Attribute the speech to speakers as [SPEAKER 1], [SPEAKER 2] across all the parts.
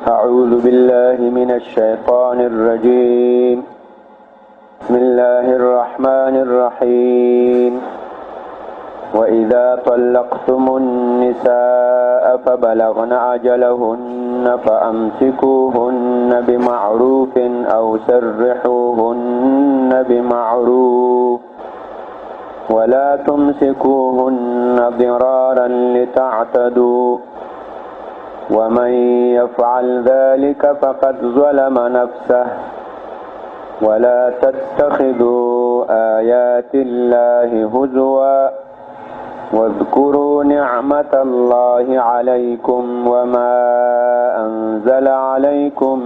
[SPEAKER 1] أعوذ بالله من الشيطان الرجيم. بسم الله الرحمن الرحيم. وإذا طلقتم النساء فبلغن أجلهن فأمسكوهن بمعروف أو سرحوهن بمعروف ولا تمسكوهن ضرارا لتعتدوا ومن يفعل ذلك فقد ظلم نفسه ولا تتخذوا آيات الله هزوا واذكروا نعمة الله عليكم وما أنزل عليكم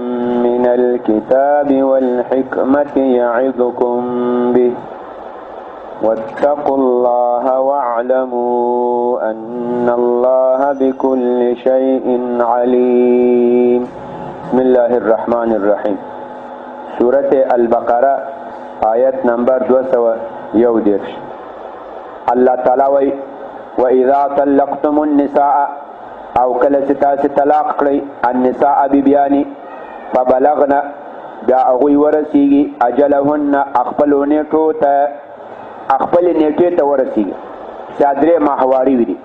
[SPEAKER 1] من الكتاب والحكمة يعظكم به واتقوا الله واعلموا أن الله بكل شيء عليم. بسم الله الرحمن الرحيم. سورة البقرة آیت نمبر 211. الله تعالی وی وَإِذَا طَلَّقْتُمُ النِّسَاءَ او کله چې تاسو طلاق کړئ النساء بیبیانی فبلغن بیا هغوی ورسیږي اجلهن خپل نیټو ته خپل نیټې ته ورسیږي چې درې ماهواري وي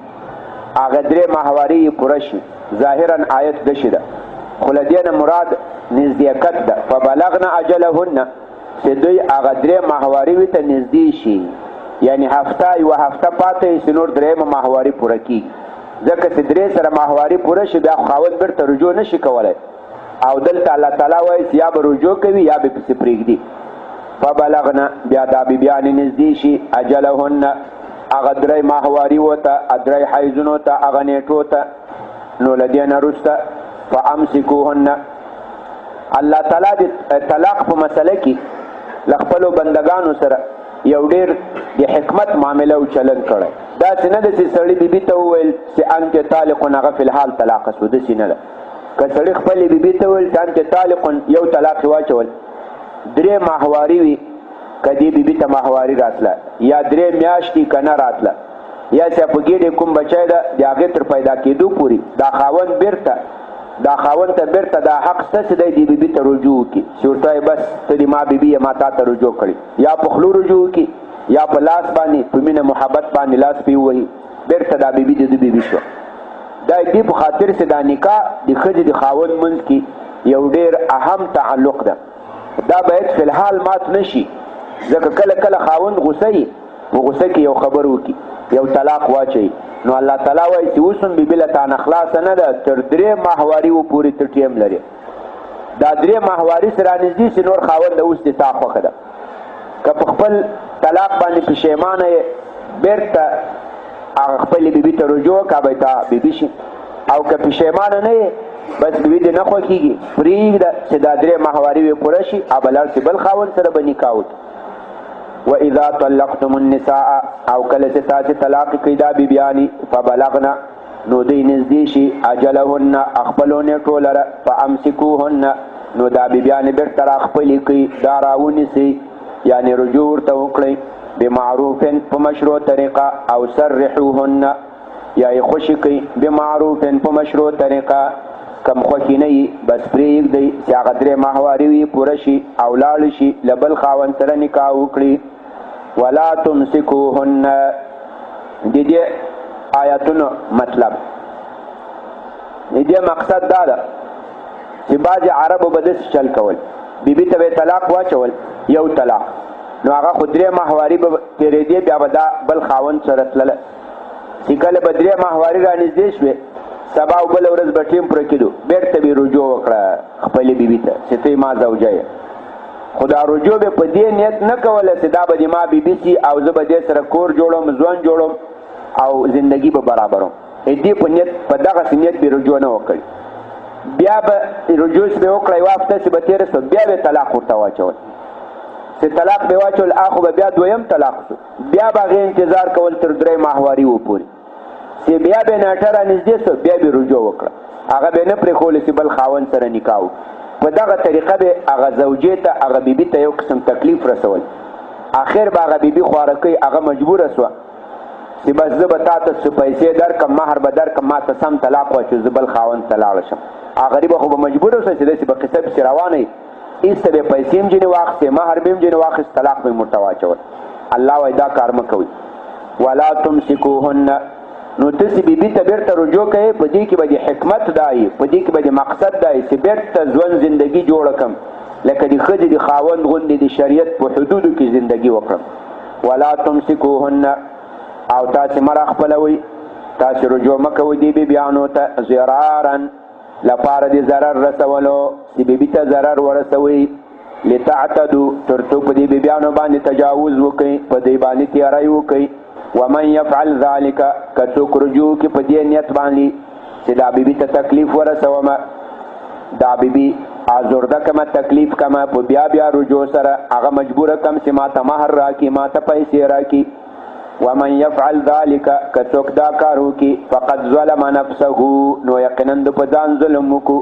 [SPEAKER 1] هغه درې ماهواري یې پوره شي. ظاهرا آیت داسې ده خو له دې نه مراد نزدېکت ده. فبلغن اجلهن چې دوی هغه درې ماهواري وي ته نږدې شي، یعنی هفته یوه هفته پاته یې چې نور درېیمه ماهواري پوره کېږي. ځکه چې درې سره ماهواري پوره شي بیا خاوند بیرته رجوع نه شي کولی، او دلته الله تعالی وایي چې یا به رجوع کوي یا به پسې پرېږدي. فبلغن بیا دا بیبیانې نږدې شي اجلهن هغه درې ماهواري ته درې حیضونو ته هغه نیټو ته. نو له دې نه وروسته فامسکوهن الله تعالی د طلاق په مسله کې له خپلو بندګانو سره یو ډېر د حکمت معامله او چلند کړی. داسې نه ده چې سړي بیبي ته وویل چې انت طالقن هغه فی الحال طلاقه شو، داسې نه ده. که سړي خپلې بیبي ته وویل چې انت طالقن یو طلاق یې واچول، درې ماهواري وي که دې بیبي ته ماهواري راتله یا درې میاشتې که نه راتله یا چې په ګېډې کوم بچی ده د هغې تر پیدا کېدو پورې دا خاوند ته بیرته دا حق شته چې دی دې بیبي ته رجوع وکړي چې ورته وایي بس ته دې ما بیبي یې ما تا ته رجوع کړي، یا په خلو رجوع وکړي یا په لاس باندې په مینه محبت باندې لاس پې ووهي بیرته دا بیبي د ده بیبي شوه. دا دې په خاطر چې دا نکاح د ښځې د خاوند منځ کې یو ډېر اهم تعلق ده. دا باید فی الحال مات نشي، ځکه کله کله خاوند غوسه وي په غوسه کې یو خبر وکړي یو طلاق واچوي. نو الله تعالی وایي چې اوس هم بیبي له تانه خلاصه نه ده، تر درې ماهواري و پورې ته ټیم لري. دا درې ماهواري سره رانږدې چې نور خاوند اوس د تا خوښه ده. که په خپل طلاق باندې پښیمانه یې بیرته هغه خپلې بیبي ته رجوع وکړه به تا بیبي شي، او که پښیمانه نه یې بس بیبي دې نه خوښېږي پرېږده چې دا درې ماهواري وې پوره شي او به لاړ شي بل خاوند سره به نکاح وکړي. وَإِذَا طَلَّقْتُمُ النِّسَاءَ او کله چې تاسې طلاق کړئ دا بیبیانې فبلغن نو دوی نږدې شي اجلهن خپلو نیټو لره فامسکوهن نو دا بیبیانې بیرته راخپلې کړئ، دا راونیسئ یعنې رجوع ورته وکړئ بمعروف په مشروع طریقه او سرحوهن یا یې خوشي کړئ بمعروف په مشروع طریقه. کم خوښي نه وي بس پرېږدئ چې هغه درې ماهواري وي پوره شي او لاړ شي له بل خاوند سره نکاح وکړي. ولا تمسکوهن د دې آیاتونو مطلب د دې مقصد دا ده چې بعضې عربو به داسې چل کول، بیبي ته به طلاق واچول یو طلاق، نو هغه خو درې ماهواري به تېرېدې بیا به دا بل خاوند سره تلله چې کله به درې ماهواري رانږدې شوې سبا او بله ورځ به ټیم پوره کېدو بیرته به رجوع وکړه خپلې بیبي ته چې ته ما زوجه یې. خو دا رجوع به په دې نیت نه کوله چې دا به د ما بیبي سي او زه به دې سره کور جوړم ژوند جوړم او زندگی به برابروم. دې په نیت په دغسې نیت به رجوع نه وکړي. بیا به رجوع چې به وکړه یوه هفته چې به تېره شوه بیا به طلاق ورته واچول چې طلاق به واچول خو به بیا دویم طلاق شو، بیا به هغې انتظار کول تر درې ماهواري و پورې چې بیا به ناټه رانږدې شو بیا به رجوع وکړه، هغه به نه پرېښولې چې بل خاوند سره نکاح وکړي. په دغه طریقه به هغه زوجې ته هغه بیبي ته یو قسم تکلیف رسول. آخر به هغه بیبي خواره کوي هغه مجبوره شوه چې بس زه به تا ته څه پیسې درکړم مهر به درکړم ما ته سم طلاق واچو زه بل خاوند ته لاړه شم، غریب خو به مجبور اوسه چې داسې به قصه پسې روانه وي ایسته به پیسې هم ځینې واخیستې مهر به هم ځینې واخیست طلاق به یې ورته واچول الله وایي دا کار مه کوئ ولا تمسکوهن نو تاسې بیبي ته بیرته رجوع کوئ په دې کې به د حکمت دا وي په دې کې به د مقصد دا وي چې بیرته ژوند زندګي جوړه کړم لکه د ښځې د خاوند غوندې د شریعت په حدودو کې زندګي وکړم ولا تمسکوهن او تاسې مه راخپلوئ تاسې رجوع مه کوئ دې بیبیانو ته ضرارا لپاره د ضرر رسولو چې بیبي ته ضرر ورسوئ لتعتدو تر څو په دې بیبیانو باندې تجاوز وکړئ په دې باندې تیاری وکړئ ومن یفعل ذلک که څوک رجوع کړي په دې نیت باندې چې دا بیبي ته تکلیف ورسومه دا بیبي آزرده کمه تکلیف کمه په بیا بیا رجوع سره هغه مجبوره کم چې ما ته مهر راکړي ما ته پیسې راکړي ومن یفعل ذلک که څوک دا کار وکړي فقد ظلم نفسه نو یقینا د په ځان ظلم وکړو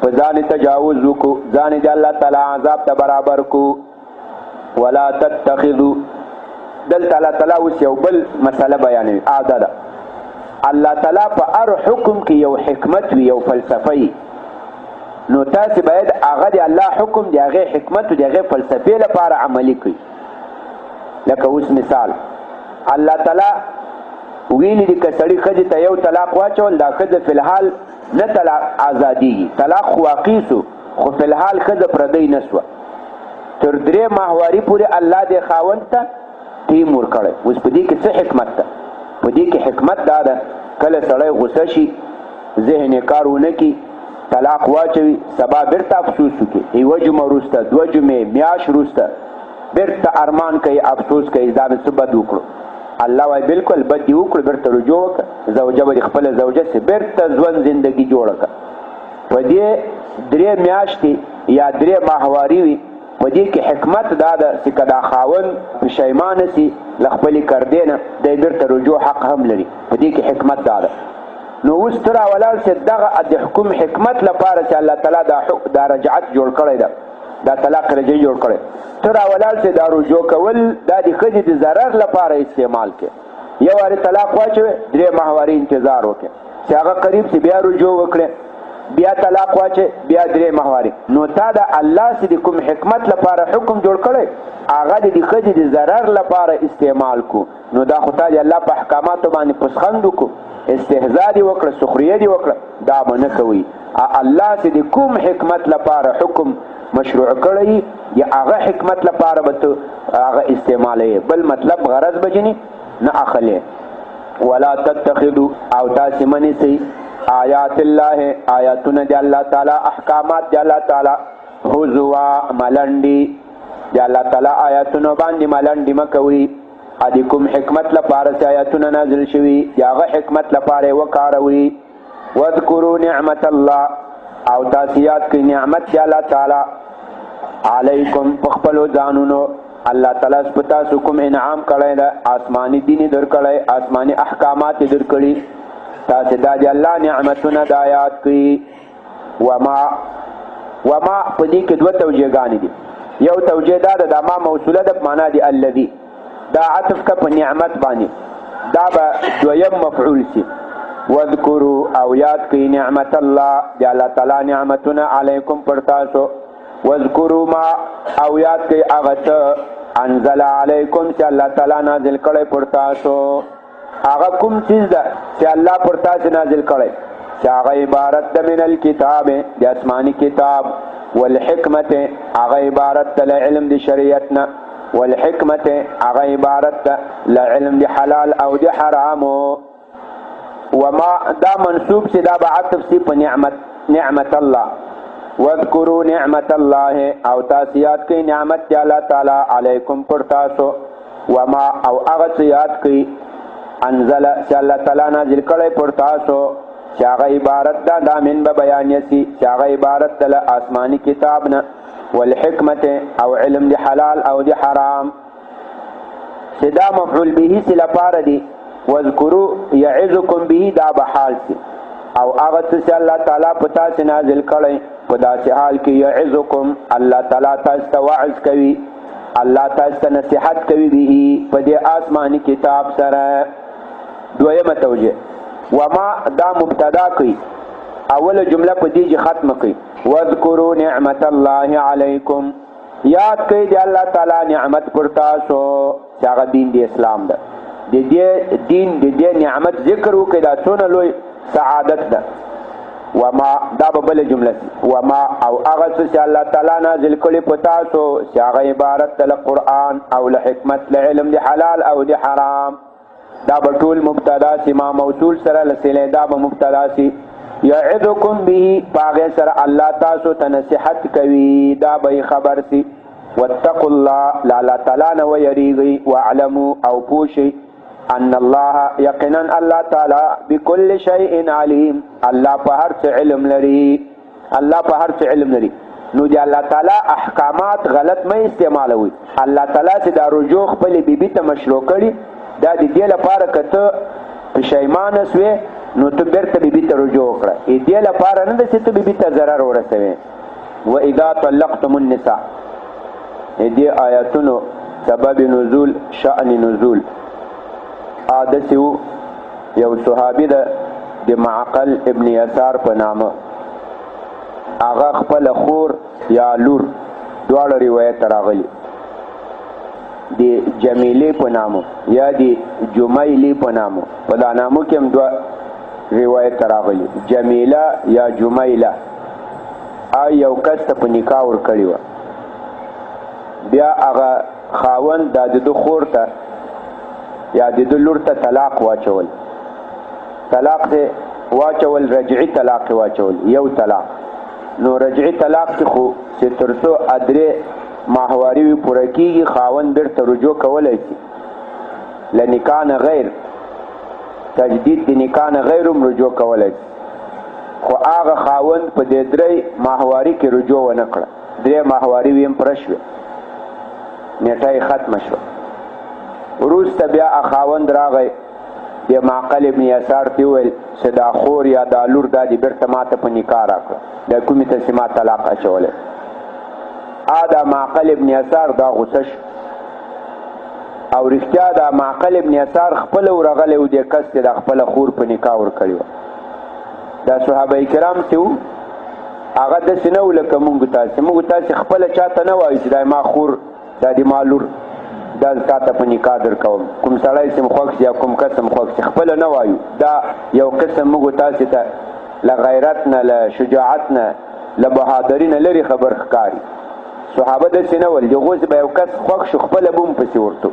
[SPEAKER 1] په ځان تجاوز وکړو ځان د الله تعالی عذاب ته برابر کو ولا تتخذوا دلته الله تعالی اوس یو بل مسله بیانوي دا ده الله تعالی په هر حکم کې یو حکمت وي یو فلسفه وي نو تاسې باید هغه د الله حکم د هغې حکمت د هغې فلسفې لپاره عملي کړئ لکه اوس مثال الله تعالی ویلي دي که سړي ښځې ته یو طلاق واچول دا ښځه فی الحال نه طلاق ازادیږي طلاق خو واقع سو خو فی الحال ښځه پردی نه سوه تر 3 ماهواري پورې الله دې خاوند ته ټیم ورکړی اوس په دې کې څه حکمت ده په دې کې حکمت دا ده کله سړی غوسه شي ذهن یې کار ونه کړي طلاق واچوي سبا بیرته افسوس وکړي یوه جمعه وروسته 2 جمعې میاشت وروسته بیرته ارمان کوي افسوس کوي دا مې څه بد وکړو الله وایي بالکل بد دې وکړو بیرته رجوع وکړه زوجه به د خپله زوجه سې بیرته ژوند زندګي جوړه کړه په دې 3 میاشتې یا 3 ماهواري وي په دې کې حکمت دا ده چې که دا خاوند پښیمانه سي له خپلې کردې نه دی بیرته رجوع حق هم لري په دې کې حکمت دا ده نو اوس ته راولاړ سې دغه د حکم حکمت لپاره چې الله تعالی دا رجعت جوړ کړی ده دا طلاق رجعي جوړ کړی ته راولاړ سې دا رجوع کول دا د ښځې د ضرر لپاره استعمال کړې یو وارې طلاق واچوې 3 ماهواري انتظار وکړې چې هغه قریب سي بیا رجوع وکړې بیا طلاق واچې بیا 3 ماهواري نو تا د الله سې د کوم حکمت لپاره حکم جوړ کړی هغه د ښځې د ضرر لپاره استعمال کو نو دا خو تا د الله په احکاماتو باندې پسخند وکړو استهزاء دی وکړه سخریه دی وکړه دا به نه کوي الله سې د کوم حکمت لپاره حکم مشروع کړی یا هغه حکمت لپاره به ته هغه استعمالوي بل مطلب غرض به ځینې نه اخلي ولا تتخذوا او تاسې مه نیسئ آیات الله آیاتونه د الله تعالی احکامات د الله تعالی هزوا ملنډي د الله تعالی آیاتونو باندې ملنډي مه کوئ د کوم حکمت لپاره چې آیاتونه نازل شوي د هغه حکمت لپاره یې وکاروئ واذکروا نعمت الله او تاسې یاد کړئ نعمت د الله تعالی علیکم په خپلو ځانونو الله تعالی په تاسو کوم انعام کړی ده آسماني دین یې درکړی آسماني احکامات یې درکړي تاسې دا د الله نعمتونه دا یاد کړئ وما په دې کې 2 توجیهګانې دي یو توجیه دا ده دا ما موصوله ده په معنا د الذي دا عطف که په نعمت باندې دا به 2یم مفعول سي واذکروا او یاد کړئ نعمت الله د الله تعالی نعمتونه علیکم پر تاسو واذکروا ما او یاد کړئ هغه څه انزل علیکم چې الله تعالی نازل کړی پر تاسو هغه کوم چیز ده چې الله پر تاسو نازل کړی چې هغه عبارت ده من الکتاب د آسماني کتاب والحکمت هغه عبارت ده له علم د شریعت نه والحکمت هغه عبارت ده له علم د حلال او د حرامو وما دا منصوب سي دا به عطف سي په نعمت الله واذکروا نعمت الله او تاسو یاد کړئ نعمت د الله تعالی علیکم پر تاسو وما او هغه څه یاد کړئ انزل چې الله تعالی نازل کړی پر تاسو چې هغه عبارت ده دا من به بیانیه سي چې هغه عبارت ده له آسماني کتاب نه والحکمت او علم د حلال او د حرام چې دا مفعول به سي لپاره دي واذکروا یعظکم به دا به حال سي او هغه چې الله تعالی په تاسو نازل کړی په داسې حال کې یعظکم الله تعالی تاسو ته وعظ کوي الله تاسو ته نصیحت کوي به په دې آسماني کتاب سره 2یم توجیه وما دا مبتدا کوي اوله جمله په دې چې ختم کړي واذکروا نعمت الله علیکم یاد کړئ د الله تعالی نعمت پر تاسو چې هغه دین د اسلام ده د دې دین د دې نعمت ذکر وکړئ دا څونه لوی سعادت ده وما دا به بله جمله وما او هغه څه چې الله تعالی نازل کړي په تاسو چې هغه عبارت ده له قرآن او له حکمت له علم د حلال او د حرام دا به ټول مبتدا سي ما موصول سره لسیلی دا به مبتدا سي یعظکم به پاغه سره الله تاسو ته نصیحت کوي دا به خبر سي واتقوا الله لا الله تعالی نه ويریږي واعلموا او پوشي ان الله یقینا الله تعالی بكل شيء علیم الله په هر څه علم لري الله په هر څه علم لري نو دی الله تعالی احکامات غلط مې استعمالوي الله تعالی چې دا رجوع خپل بیبي ته مشروع کړي دا د دې لپاره کته پښیمانه سوې نو ته بیرته بیبي ته رجوع وکړه دې لپاره نه چې ته بیبي ته ضرر ورسوي واذا طلقتم النساء دې آیاتونو سبب نزول شأن نزول حادثو یو صحابي ده د معقل ابن یسار په نامه هغه خپل خور یا لور دواړه روایت راغلي د جمیله په نامه یا د جمیله په نامه په دا نامو کې هم دوه روایت راغلي جمیله یا جمیله یو کس ته په نکاح ورکړی و بیا هغه خاوند د خور ته یا د لور ته طلاق واچول رجعي طلاق واچول یو طلاق نو رجعي طلاق کې خو چې تر څو ادرې ماهواري وي پوره کېږي خاوند بیرته رجوع کولی شي له نکاح نه غیر تجدید د نکاح نه غیر هم رجوع کولی شي خو هغه خاوند په دې درې ماهواري کې رجوع ونه کړه 3 ماهواري وي هم پوره شوې نیټه یې ختمه شوه وروسته بیا خاوند راغی د معقل ابن یسار ته وویل چې دا خور یا دا لور دا دې بیرته ماته په نکاح راکړه دا کومې ته چې ما طلاق اچولی دا معقل ابن یسار دا غصه شو او رښتیا دا معقل ابن یسار خپله ورغلی و دې کس چې د خپله خور په نکاح ورکړې وه دا صحابه کرام چې وو هغه داسې نه و لکه موږ تاسې خپله چاته نه وایو چې دا ما خور دا د ما لور دا تا ته په نکاح درکوم کوم سړی چې م خوښ شي یا کوم کس م خوښ شي خپله نه وایو دا یو قسم موږ تاسې ته له غیرت نه له شجاعت نه له بهادري نه لرې خبر ښکاري صحابه داسې نه ول د غوز به یو کس خوښ شو خپله به هم پسې ورتو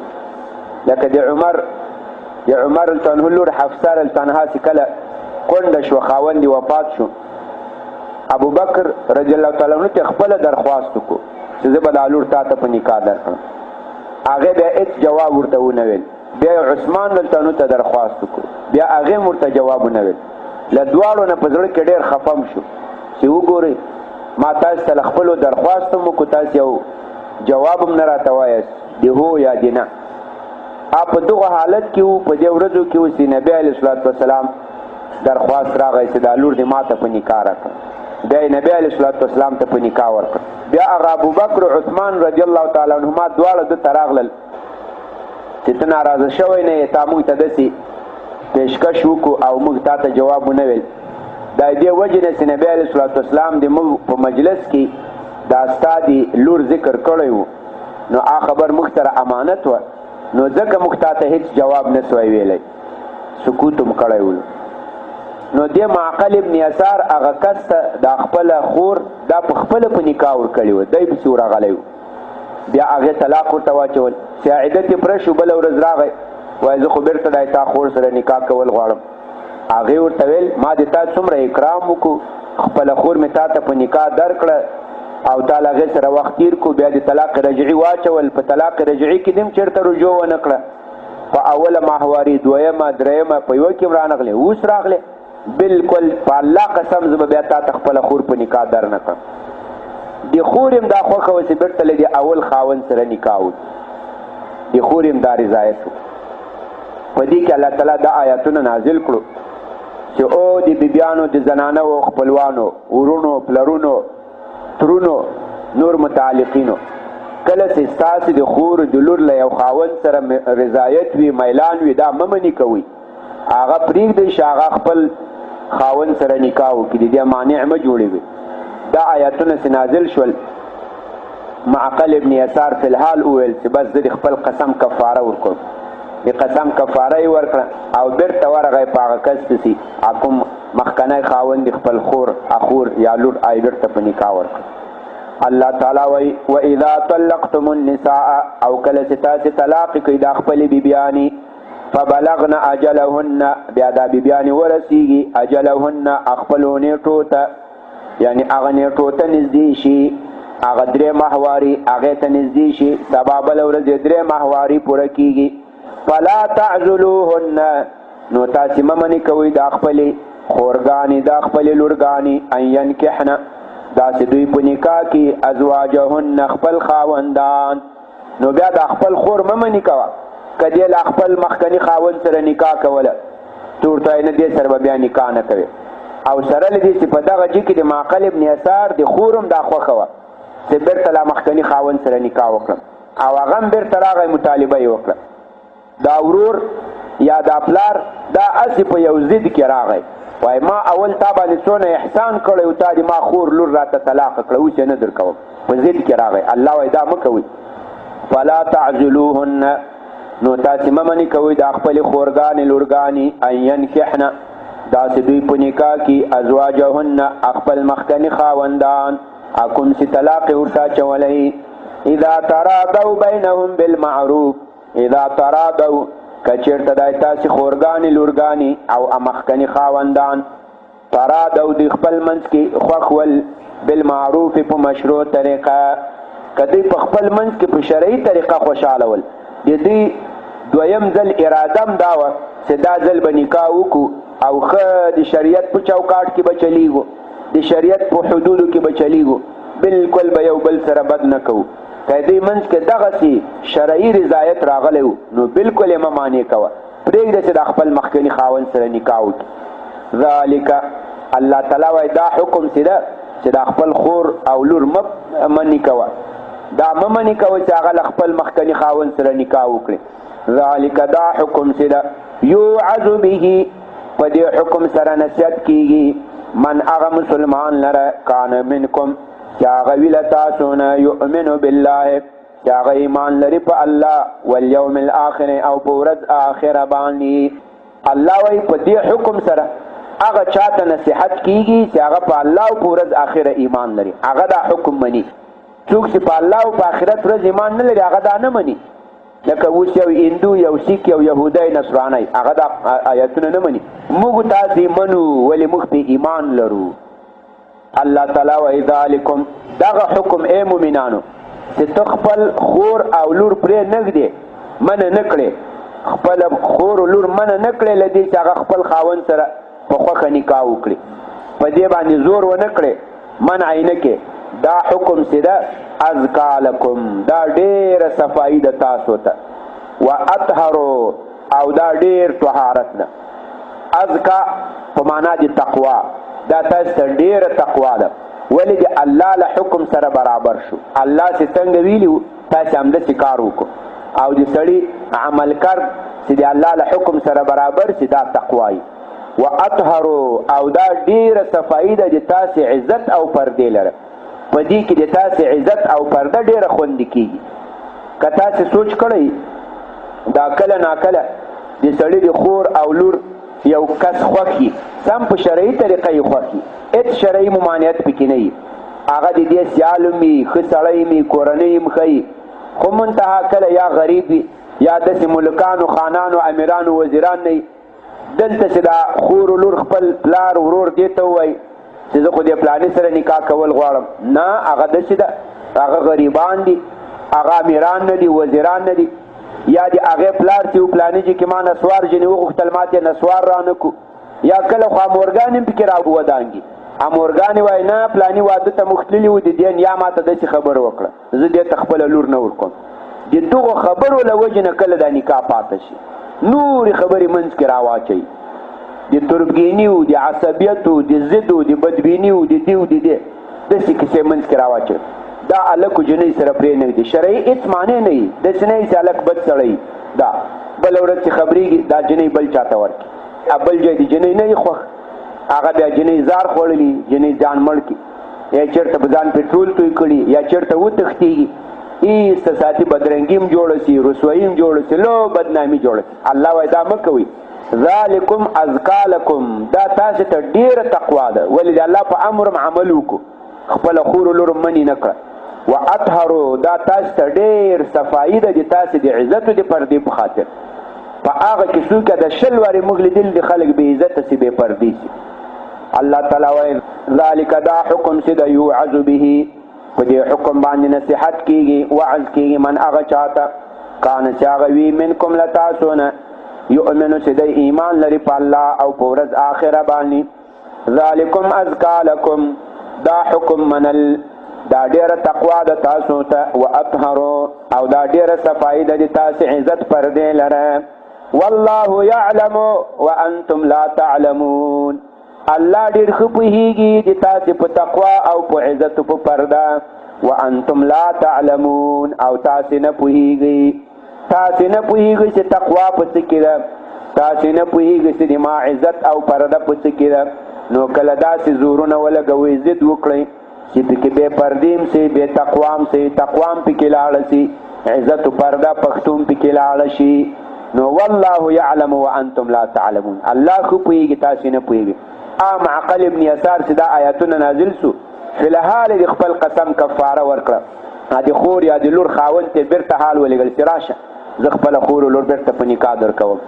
[SPEAKER 1] لکه د عمر رضی لور حفصه رضی چې کله کونډه شوه خاوند یې وفات شو ابوبکر رضی الله تعالی عنه ته خپله درخواست وکړو چې زه به دا لور تا ته په نکاح درکړم هغه بیا هېڅ جواب ورته ونه ویل بیا عثمان رضی الله ته درخواست وکړو بیا هغې هم ورته جواب ونه ویل له دواړو نه په زړه کې ډېر خفم شو چې وګورئ ما تاسو ته له خپلو درخواست هم وکړو تاسو یو جواب هم نه راته وایاست د هو یا د نه په دغه حالت کې وو په دې ورځو کې وو چې نبي علیه الصلاة وسلام درخواست راغی چې دا لور دې ما ته په نکاح راکړه بیا یې نبي علیه الصلاة وسلام ته په نکاح ورکړه بیا هغه ابوبکر او عثمان رضی الله تعالی عنهما دواړه ده ته راغلل چې ته ناراضه شوی نه یې تا موږ ته داسې پیشکش وکړو او موږ تا ته جواب ونه ویل دا دې وجې نه چې نبي علیه الصلاة وسلام د موږ په مجلس کې دا ستا د لور ذکر کړی و نو هغه خبر موږ سره امانت وه نو ځکه موږ تا ته هېڅ جواب نه سوی ویلی سکوت هم کړی و نو دې معقل ابن یسار هغه کس ته دا خپله خور دا په خپله په نکاح ورکړې وه دی پسې ورغلی و بیا هغې طلاق ورته واچول چې عدت یې پوره شو بله ورځ راغی وایي زه خو بېرته دا تا خور سره نکاح کول غواړم هغې ورته ویل ما د تا څومره اکرام وکړو خپله خور مې تا ته په نکاح درکړه او تا له هغې سره وخت تېر کړو بیا د طلاق رجعي واچول په طلاق رجعي کې دې هم چېرته رجوع ونه کړه په اوله ماهواري دویمه درېیمه په یوه کې هم رانغلې اوس راغلې بالکل په الله قسم زه به بیا تا ته خپله خور په نکاح در نه کړم د خور هم دا خوښه وه چې بېرته له د اول خاوند سره نکاح وکړي د خور هم دا رضایت و په دې کې الله تعالی دا آیاتونه نازل کړو چې او د بیبیانو د زنانو او خپلوانو ورونو پلرونو ترونو نور متعلقینو کله چې ستاسې د خور د لور له یو خاوند سره رضایت وي میلان وي دا مه منې کوئ هغه پرېږدئ چې هغه خپل خاوند سره نکاح وکړي، د دې مانع مه جوړوي. دا آیاتونه چې نازل شول معقل ابن یسار فی الحال وویل چې بس زه د خپل قسم کفاره ورکړم. د قسم کفاره یې ورکړه او بیرته ورغی په هغه کس پسې کوم مخکنی خاوند خپل خور اخور یا لور آی بیرته په نکاح ورکړه. الله تعالی وایي واذا طلقتم النساء او کله چې تاسې طلاق کړئ د خپلې بیبیانې فبلغن اجلهن بیا دا بیبیانې ورسیږي اجلهن خپلو نیټو ته، یعنی هغه نیټو ته نږدې شي، هغه 3 ماهواري هغې ته نږدې شي، سبا بله ورځ 3 ماهواري پوره کېږي. فلا تعذلوهن نو تاسې مه منې کوئ دا خپلې خورګانې دا خپلې لورګانې ان ینکحن داسې دوی په نکاح کې ازواجهن خپل خاوندان. نو بیا دا خپل خور مه منې کوه که دې لا خپل مخکني خاوند سره نکاح کوله ته ورته وایې نه دې سره به بیا نکاح نه کوې. او سره له دې چې په دغه جي کې د معقل ابن یسار د خور هم دا خوښه وه چې بیرته لا مخکني خاوند سره نکاح وکړم او هغه هم بیرته راغی مطالبه یې وکړه. دا ورور یا دا پلار دا هسې په یو ضد کې راغی وایي ما اول تا باندې څونه احسان کړی و تا دې ما خور لور راته طلاقه کړه اوس یې نه در کوم، په ضد کې راغی. الله وایي دا مه کوئ. فلا تعذلوهن نو تاسې مه منې کوئ دا خپلې خورګانې لورګانې ان ینکحن داسې دوی په نکاح کې ازواجهن خپل مخکني خاوندان کوم چې طلاق یې ورته اچولی. اذا تراضوا بینهم بالمعروف اذا تراضوا که چېرته دی تاسې خورګانې لورګانې او مخکني خاوندان تراضوا د خپل منځ کې خوښ ول بالمعروف په مشروع طریقه، که دوی په خپل منځ کې په شرعي طریقه خوشحاله ول. د دوی دویم ځل اراده هم دا وه چې دا ځل به نکاح وکړو او ښه د شریعت په چوکاټ کې به چلیږو، د شریعت په حدودو کې به چلیږو، بالکل به یو بل سره بد نه کوو. که دوی منځ کې دغسې شرعي رضایت راغلی و نو بالکل یې مه مانع کوه، پرېږده چې د خپل مخکني خاوند سره نکاح وکړي. ذلک الله تعالی وایي دا حکم چې ده چې د خپل خور او لور مه منې کوه، دا مه منې کوه چې هغه له خپل مخکني خاوند سره نکاح وکړي. ذلک دا حکم چې ده یوعظ به په دې حکم سره نصیحت کېږي من هغه مسلمان لره کان منکم چې هغه وي له تاسو نه یؤمن بالله چې هغه ایمان لري په الله والیوم الاخر او په ورځ آخره باندې. الله وایي په دې حکم سره هغه چاته نصیحت کېږي چې هغه په الله او په ورځ آخره ایمان لري، هغه دا حکم مني. څوک چې په الله او په آخرت ورځ ایمان نه لري هغه دا نه مني، لکه اوس یو هندو یو سیک یو یهودی نصرانی هغه دا آیتونه نه مني. موږ تاسې منو ولې موږ په ایمان لرو. الله تعالی وایي ذالکم دغه حکم ای مؤمنانو چې ته خپل خور او لور پرې نږدې منع نه کړې، خپل خور او لور منع نه کړې له دې چې هغه خپل خاوند سره په خوښه نکاح وکړي، په دې باندې زور ونه کړې، منع یې نه کې. دا حکم چې ده ازکا لکم دا ډېره صفایي ده تاسو ته، و اطهرو او دا ډېر طهارت ده. ازکا په معنا د تقوا، دا تاسو ته ډېره تقوا ده. ولې د الله له حکم سره برابر شو، الله چې څنګه ویلي و تاسې همداسې کار وکړو، او د سړي عمل کرد چې د الله له حکم سره برابر شي دا تقوایي. و اطهرو او دا ډېره صفایي ده د تاسې عزت او پردې لره، په دې کې د تاسې عزت او پرده ډېره خوندي کېږي. که تاسې سوچ کړئ دا کله ناکله د سړي د خور او لور یو کس خوښي سم په شرعي طریقه یې خوښي، هېڅ شرعي ممانعت پکې نه وي، هغه د دې سیال هم وي، ښه سړی هم وي، کورنۍ هم ښه وي، خو منتها کله یا غریب وي یا داسې ملکانو خانانو امیرانو وزیران نه وي. دلته چې دا خور و لور خپل پلار ورور دې ته ووایي چې زه خو دې پلانې سره نکاح کول غواړم، نه هغه داسې ده، هغه غریبان دي، هغه امیران نه دي، وزیران نه دي، یا د هغې پلار چې و پلانې چې کې ما نسوار ځینې وغوښتل ما ته نسوار را نه کړو، یا کله خو امورګانې هم پکې را ودانګي، امورګانې وایي نه پلاني واده ته موږ تللي وو د دې یا ما ته داسې خبر وکړه زه دې ته خپله لور نه ورکوم. د دغو خبرو له وجې نه کله دا نکاح پاته شي، نورې خبرې منځ کې راواچوي، د تربګیني و، د عصبیت و، د ضد و، د بدبیني و، د دې و د دې داسې کیسې منځ کې راواچوي. دا هلک و جنۍ سره پرې نه وي، شرعي هېڅ معنی نه وي، داسې نه وي چې هلک بد سړی دا بله ورځ چې خبرېږي دا جنۍ بل چاته ورکړي، بل ځای د جنۍ نه وي خوښ، هغه بیا جنې زار خوړلي جنې ځان مړ کړي یا چېرته به ځان پټرول توی کړي یا چېرته وتښتېږي ایسته ساتي بدرنګي هم جوړه سي رسوایي هم جوړه سي لو بدنامي جوړه سي الله وایي دا مه کوئ ذالکم ازکا لکم دا تاسې ته ډېره تقوا ده ولې د الله په امر هم عمل وکړو خپله خور لور منې نه کړه واطهرو دا تاسې ته ډېر صفایي ده د تاسې د عزتو د پردې په خاطر په هغه کې څوک د شل وارې موږ لیدل د خلک بې عزته سي بې پردې سي الله تعالی وایي ذالک دا حکم چې د یوعظ به په دې حکم باندې نصیحت کېږي وعظ کېږي من هغه چاته کان چې هغه وي منکم له تاسو نه یؤمنو چې دی ایمان لري په الله او په ورځ آخره باندې ذالکم ازکا لکم دا حکم منل دا ډیره تقوا ده تاسو ته واطهرو او دا ډیره صفایي ده د تاسې عزت پردې لره والله یعلم وانتم لا تعلمون الله ډیر ښه پوهیږي د تاسې په تقوا او په عزت په پرده وانتم لا تعلمون او تاسې نه پوهیږئ تاسې نه پوهیږئ چې تقوا په څه کې ده تاسې نه پوهیږئ چې د ما عزت او پرده په څه کې ده نو کله داسې زورونه ولګوئ ضد وکړئ چې پکې بې پردیم سي بې تقوام سي تقوام پکې لاړه سي عزت و پرده پښتون پکې لاړه شي نو والله یعلم وانتم لا تعلمون الله خو پوهیږي تاسې نه پوهیږئ معقل ابن یسار چې دا آیاتونه نازل سو فی الحال د خپل قسم کفاره ورکړه د خور یا د لور خاوند ته بیرته حال ولېږل چې راشه زه خپله خور و لور بیرته په نکاح درکوم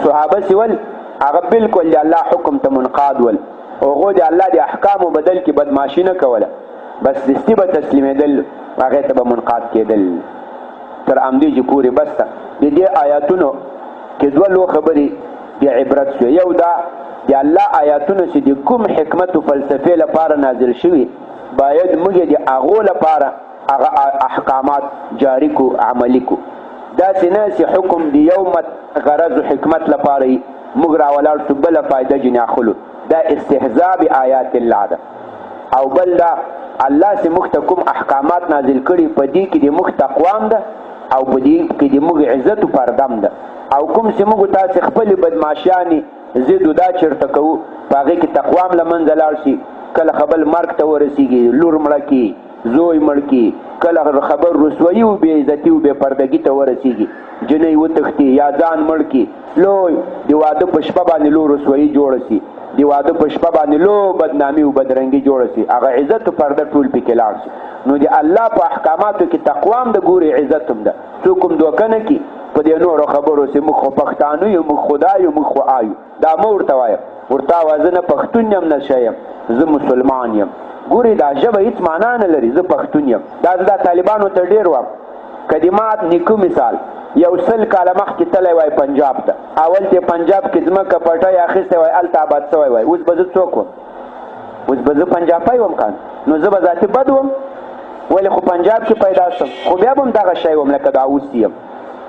[SPEAKER 1] صحابه چې ول هغه بالکل د الله حکم ته منقاد ول هغو د الله د احکامو بدل کې بدماشي نه کوله بس دستي به تسلیمېدل هغې ته به منقاد کېدل تر همدې چې پورې بس ته د دې آیاتونو کې دوه لو خبرې د عبرت شو یو دا د الله آیاتونه چې د کوم حکمت و فلسفې لپاره نازل شوي باید موږ د هغو لپاره هغه احکامات جاری کو عملی کو داسې نه چې حکم د یو غرض و حکمت لپاره موږ راولاړ شو بله فایده جنې اخلو دا استهزاء بآیات الله ده او بل دا الله چې موږ ته کوم احکامات نازل کړي په دې کې د موږ تقوام ده او په دې کې د موږ عزت و پردم ده او کوم چې موږ تاسې خپلې بدماشیانې زیدو دا چرته کوو په هغې کې تقوام له منځه لاړ شي کله خبر مرګ ته ورسېږي لور مړه کړي زوی مړ کړي کله خبر رسوایي و بې عزتي و بې پردګي ته ورسېږي جنۍ وتښتي یا ځان مړ کړي لوی د واده په شپه باندې لو رسوایي جوړه سي د واده په شپه باندې لو بدنامي و بدرنګي جوړه سي هغه عزت و پرده ټول پکې لاړ شي نو د الله په احکاماتو کې تقوام د ګوري عزت هم ده څوک هم دوکه نه کړي په دې نورو خبرو چې موږ خو پښتانه یو موږ خدا یو موږ خو آیو دا مه ورته وایم ورته وایه زه نه پښتون یم نه شه یم زه مسلمان یم ګورې دا ژبه هېڅ معنا نه لري زه پښتون یم دا زه دا طالبانو ته ډېر وایم کلمات نیکه مثال یو 100 کاله مخکې تللی وای پنجاب ته اول چې پنجاب کې ځمکه پټی اخیستی وای هلته آباد سوی وای اوس به زه څوک وم اوس به زه پنجابی وم کان نو زه به ذاتي بد وم ولې خو پنجاب کې پیدا شم خو بیا به هم دغه شی وم لکه دا اوس یم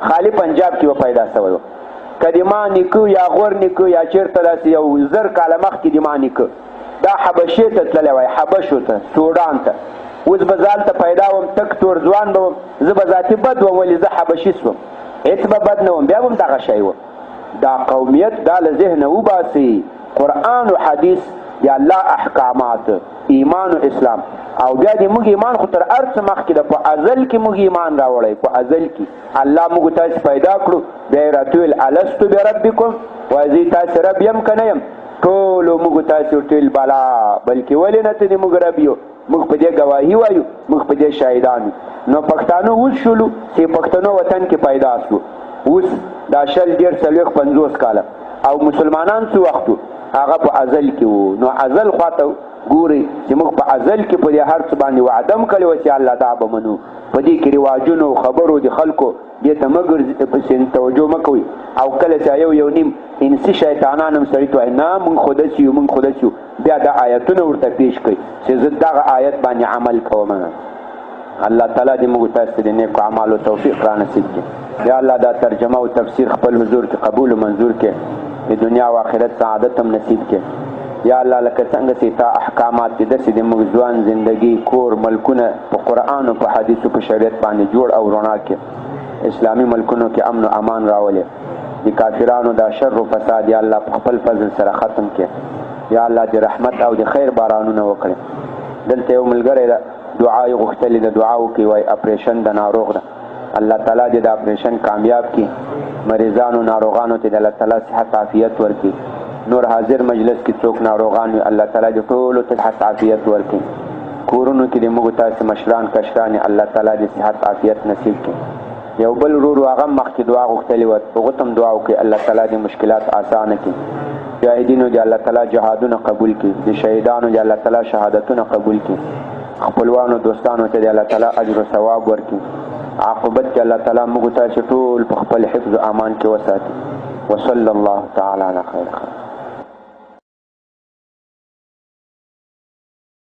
[SPEAKER 1] خالی پنجاب کې به پیدا سوی وم که د ما نیکه یا غور نیکه یا چېرته داسې یو 1000 کاله مخکې د ما نیکه دا حبشې ته تللی وای حبشو ته سوډان ته اوس به زه هلته پیدا وم تک تور ځوان به وم زه به ذاتي بد وم ولې زه حبشي سوم هېڅ به بد نه وم بیا به هم دغه شی وم دا قومیت دا له ذهنه وباسي قرآن و حدیث د الله احکامات ایمان و اسلام او بیا د موږ ایمان خو تر هر څه مخکې ده په ازل کې موږ ایمان راوړی په ازل کې الله موږ تاسې پیدا کړو بیا یې راته ویل الستو بربکم وایي زه تاسې رب یم که نه یم ټولو موږ تاسې ورته بلا بلکې ولې نه ته د موږ رب یو موږ په دې ګواهي وایو موږ په دې شاهدان نو پښتانه اوس شولو چې پښتنو وطن کې پیدا شو اوس دا 150 کاله او مسلمانان څه وخت هغه په ازل کې وو نو ازل خواته ګوري چې موږ په ازل کې په دې هر څه باندې وعده م کړې وه چې الله دا به منو په دې کې رواجونو خبرو د خلکو دې ته مه ګرځئ پسې توجه مه کوئ او کله چې یو نیم انسي شیطانان هم سړي ته وایي نه موږ خو داسې یو موږ خو داسې یو بیا دا آیتونه ورته پیش کوي چې زه دغه آیت باندې عمل کوم الله تعالی دې موږ تاسو ته د نیکو اعمالو توفیق را نصیب کړي یا الله دا ترجمه او تفسیر خپل حضور کې قبول و منظور کړي د دنیا او آخرت سعادت هم نصیب کړي یا الله لکه څنګه چې تا احکامات دې داسې د موږ ځوان زندگی کور ملکونه په قرآن او په حدیثو په شریعت باندې جوړ او رڼا کړي اسلامي ملکونو کې امن و امان راولې د کافرانو دا شر و فساد یا الله په خپل فضل سره ختم کړي یا الله دې رحمت او د خیر بارانونه وکړي. دلته یو ملګری ده دعا یې غوښتلې ده، دعا وکړي، وایي اپریشن د ناروغ ده، الله تعالی دې د اپریشن کامیاب کړي، مریضانو ناروغانو ته د الله تعالی صحت عافیت ورکړي. نور حاضر مجلس کې څوک ناروغان وي الله تعالی دې ټولو ته صحت عافیت ورکړي. کورونو کې دې موږ تاسې مشران کشران الله تعالی دې صحت عافیت نصیب کړي. یو بل ورور هغه مخکې دعا غوښتلې وه، هغو ته هم دعا وکړي الله تعالی دې مشکلات اسانه کړي. مجاهدینو دې الله تعالی جهادونه قبول کړي، د شهیدانو دې الله تعالی شهادتونه قبول کړي، خپلوانو دوستانو ته دې الله تعالی اجر و ثواب ورکړي. عاقبت کې الله تعالی موږ تاسې ټول په خپل حفظ و امان کې وساتي. وصلی الله تعالی علی خیر خلق.